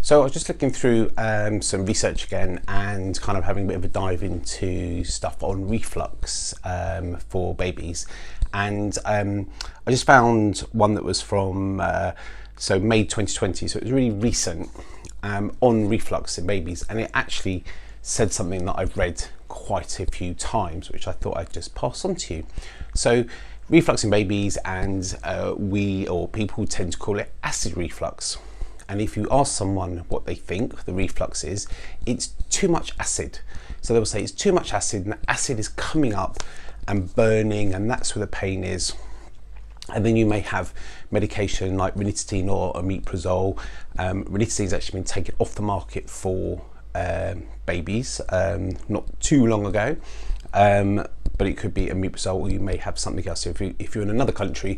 So I was just looking through some research again and kind of having a bit of a dive into stuff on reflux for babies. And I just found one that was from May 2020, so it was really recent, on reflux in babies, and it actually said something that I've read quite a few times, which I thought I'd just pass on to you. So reflux in babies, and people tend to call it acid reflux. And if you ask someone what they think the reflux is, it's too much acid. So they will say it's too much acid, and the acid is coming up and burning, and that's where the pain is. And then you may have medication like ranitidine or omeprazole. Ranitidine has actually been taken off the market for babies not too long ago, but it could be omeprazole, or you may have something else. So if you're in another country,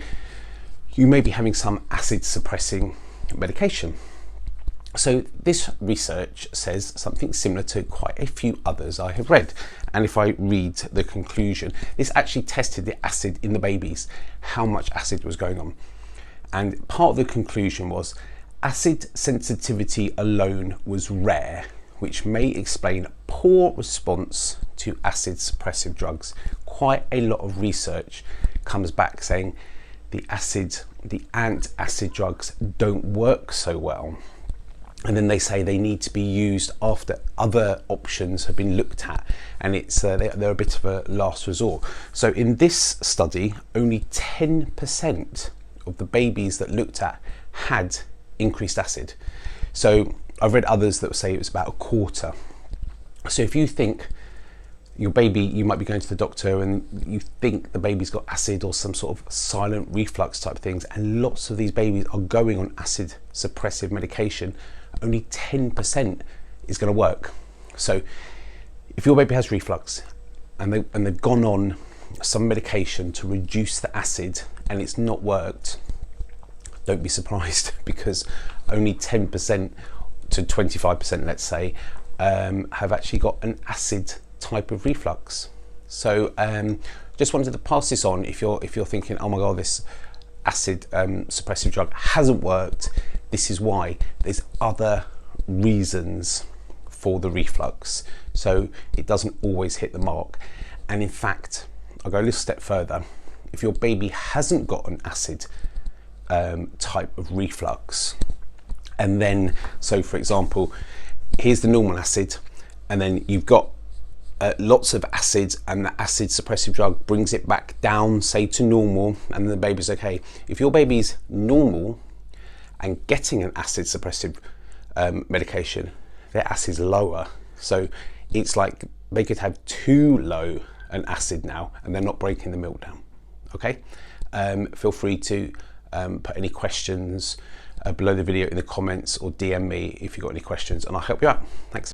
you may be having some acid suppressing medication. So this research says something similar to quite a few others I have read. And if I read the conclusion, this actually tested the acid in the babies, how much acid was going on. And part of the conclusion was acid sensitivity alone was rare, which may explain poor response to acid suppressive drugs. Quite a lot of research comes back saying the antacid drugs don't work so well. And then they say they need to be used after other options have been looked at, and they're a bit of a last resort. So in this study, only 10% of the babies that looked at had increased acid. So I've read others that say it was about a quarter. So if you think your baby, you might be going to the doctor and you think the baby's got acid or some sort of silent reflux type things, and lots of these babies are going on acid suppressive medication, only 10% is going to work. So if your baby has reflux and they've gone on some medication to reduce the acid and it's not worked, don't be surprised, because only 10% to 25%, let's say, have actually got an acid type of reflux. So just wanted to pass this on if you're thinking, oh my god, this acid suppressive drug hasn't worked. This is why. There's other reasons for the reflux, so it doesn't always hit the mark. And in fact, I'll go a little step further. If your baby hasn't got an acid type of reflux, and then, so for example, here's the normal acid, and then you've got lots of acid, and the acid suppressive drug brings it back down, say to normal, and the baby's okay. If your baby's normal and getting an acid suppressive medication, their acid's lower. So it's like they could have too low an acid now, and they're not breaking the milk down. Okay, feel free to put any questions below the video in the comments, or DM me if you've got any questions, and I'll help you out. Thanks.